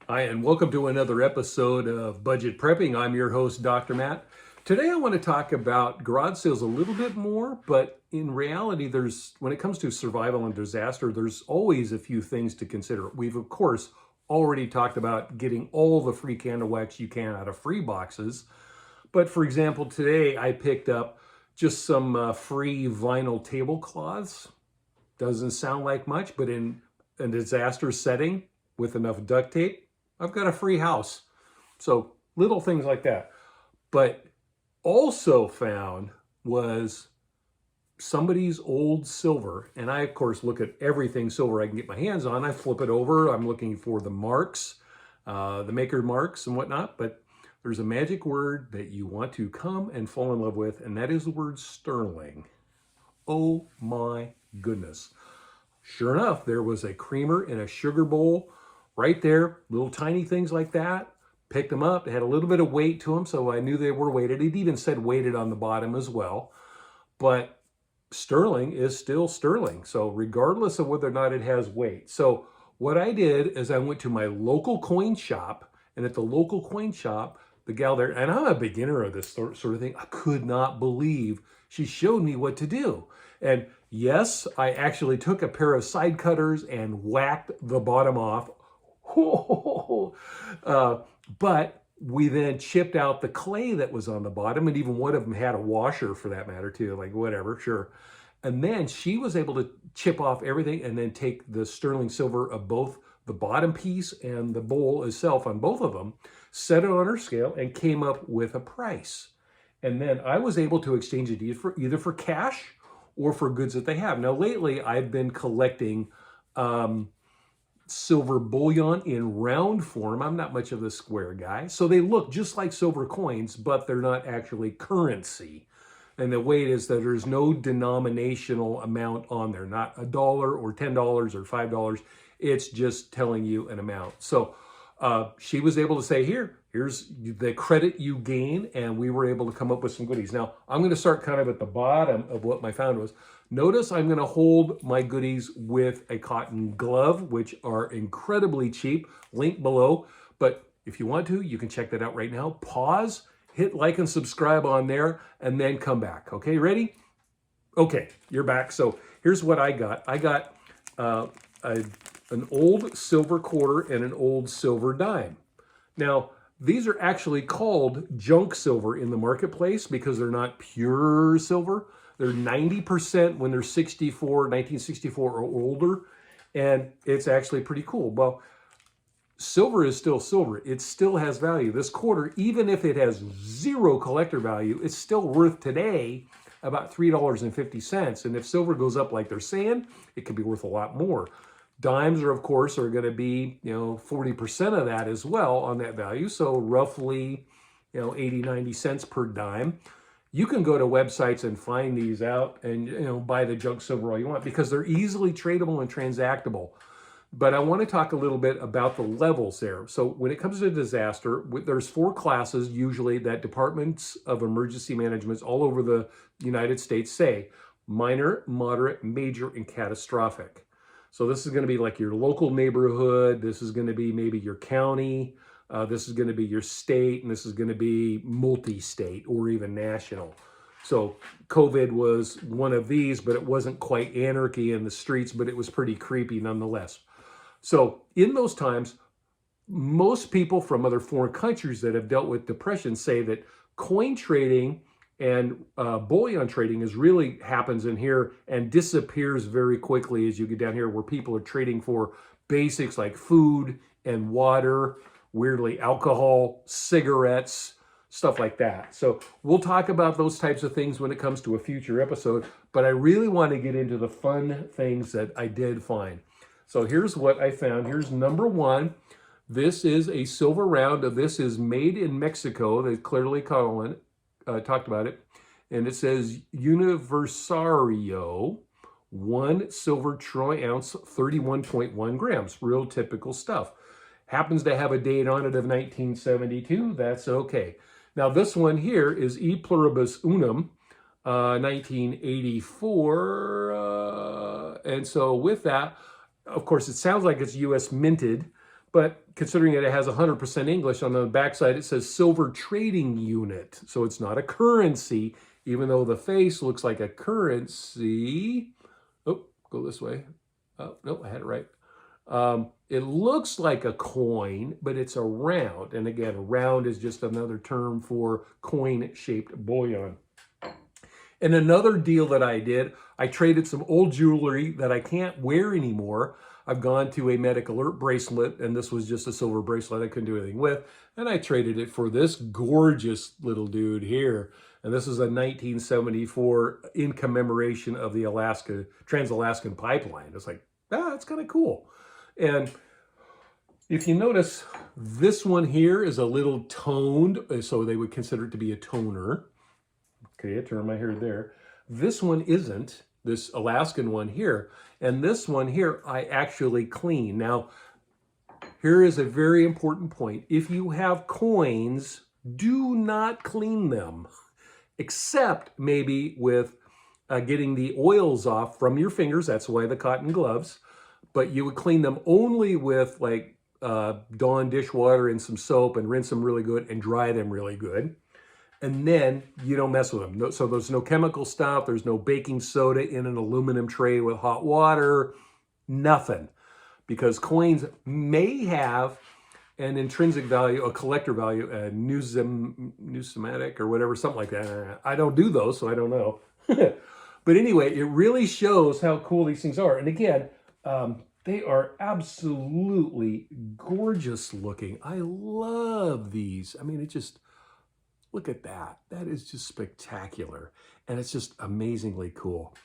Hi, and welcome to another episode of Budget Prepping. I'm your host, Dr. Matt. Today, I want to talk about garage sales a little bit more, but in reality, when it comes to survival and disaster, there's always a few things to consider. We've, of course, already talked about getting all the free candle wax you can out of free boxes. But for example, today I picked up just some free vinyl tablecloths. Doesn't sound like much, but in a disaster setting with enough duct tape, I've got a free house. So little things like that. But also found was somebody's old silver. And I, of course, look at everything silver I can get my hands on. I flip it over. I'm looking for the marks, the maker marks and whatnot. But there's a magic word that you want to come and fall in love with, and that is the word sterling. Oh my goodness. Sure enough, there was a creamer in a sugar bowl right there, little tiny things like that. Picked them up. They had a little bit of weight to them, so I knew they were weighted. It even said weighted on the bottom as well. But sterling is still sterling, so regardless of whether or not it has weight. So what I did is I went to my local coin shop, and at the local coin shop, the gal there, and I'm a beginner of this sort of thing, I could not believe she showed me what to do. And yes, I actually took a pair of side cutters and whacked the bottom off. But we then chipped out the clay that was on the bottom, and even one of them had a washer for that matter too, like whatever, sure. And then she was able to chip off everything and then take the sterling silver of both the bottom piece and the bowl itself on both of them, set it on her scale, and came up with a price. And then I was able to exchange it either for cash or for goods that they have. Now, lately, I've been collecting silver bullion in round form. I'm not much of the square guy. So they look just like silver coins, but they're not actually currency. And the weight is that there's no denominational amount on there, not $1 or $10 or $5. It's just telling you an amount. So she was able to say, here's the credit you gain, and we were able to come up with some goodies. Now, I'm going to start kind of at the bottom of what my found was. Notice I'm going to hold my goodies with a cotton glove, which are incredibly cheap, link below. But if you want to, you can check that out right now. Pause, hit like and subscribe on there, and then come back. Okay, ready? Okay, you're back. So here's what I got. I got an old silver quarter and an old silver dime. Now, these are actually called junk silver in the marketplace because they're not pure silver. They're 90% when they're 1964 or older, and it's actually pretty cool. Well, silver is still silver. It still has value. This quarter, even if it has zero collector value, it's still worth today about $3.50. And if silver goes up like they're saying, it could be worth a lot more. Dimes are, of course, going to be, 40% of that as well on that value. So roughly, 80, 90 cents per dime. You can go to websites and find these out and, buy the junk silver all you want because they're easily tradable and transactable. But I want to talk a little bit about the levels there. So when it comes to disaster, there's 4 classes usually that departments of emergency management all over the United States say: minor, moderate, major, and catastrophic. So this is going to be like your local neighborhood. This is going to be maybe your county. This is going to be your state, and this is going to be multi-state or even national. So COVID was one of these, but it wasn't quite anarchy in the streets, but it was pretty creepy nonetheless. So in those times, most people from other foreign countries that have dealt with depression say that coin trading and bullion trading really happens in here and disappears very quickly as you get down here, where people are trading for basics like food and water, weirdly alcohol, cigarettes, stuff like that. So we'll talk about those types of things when it comes to a future episode, but I really want to get into the fun things that I did find. So here's what I found. Here's number 1. This is a silver round. This is made in Mexico. They clearly talked about it. And it says Universario, 1 silver troy ounce, 31.1 grams. Real typical stuff. Happens to have a date on it of 1972. That's okay. Now this one here is E Pluribus Unum, 1984. And so with that, of course, it sounds like it's U.S. minted, But considering that it has 100% English, on the backside it says silver trading unit. So it's not a currency, even though the face looks like a currency. Oh, go this way. Oh, no, I had it right. It looks like a coin, but it's a round. And again, a round is just another term for coin-shaped bullion. And another deal that I did, I traded some old jewelry that I can't wear anymore. I've gone to a medic alert bracelet, and this was just a silver bracelet I couldn't do anything with. And I traded it for this gorgeous little dude here. And this is a 1974 in commemoration of the Trans-Alaskan Pipeline. It's like, that's kind of cool. And if you notice, this one here is a little toned, so they would consider it to be a toner. Okay, I turn my hair there. This one isn't, this Alaskan one here. And this one here, I actually clean. Now, here is a very important point. If you have coins, do not clean them, except maybe with getting the oils off from your fingers. That's why the cotton gloves. But you would clean them only with like Dawn dishwater and some soap and rinse them really good and dry them really good. And then you don't mess with them. So there's no chemical stuff. There's no baking soda in an aluminum tray with hot water. Nothing. Because coins may have an intrinsic value, a collector value, a numismatic or whatever, something like that. I don't do those, so I don't know. But anyway, it really shows how cool these things are. And again, they are absolutely gorgeous looking. I love these. I mean, it just, look at that. That is just spectacular. And it's just amazingly cool.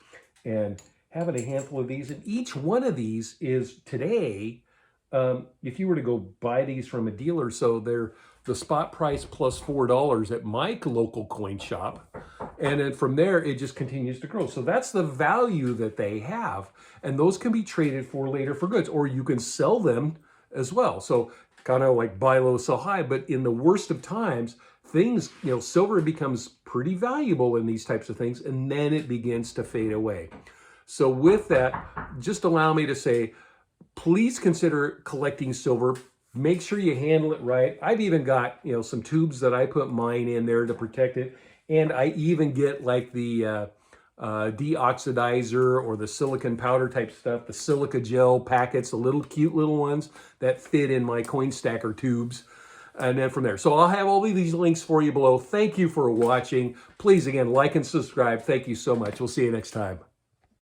And having a handful of these, and each one of these is today, if you were to go buy these from a dealer, so they're the spot price plus $4 at my local coin shop. And then from there, it just continues to grow. So that's the value that they have. And those can be traded for later for goods, or you can sell them as well. So kind of like buy low, sell high. But in the worst of times, things, silver becomes pretty valuable in these types of things, and then it begins to fade away. So with that, just allow me to say, please consider collecting silver. Make sure you handle it right. I've even got, some tubes that I put mine in there to protect it. And I even get like the deoxidizer or the silicon powder type stuff, the silica gel packets, the little cute little ones that fit in my coin stacker tubes. And then from there. So I'll have all of these links for you below. Thank you for watching. Please, again, like and subscribe. Thank you so much. We'll see you next time.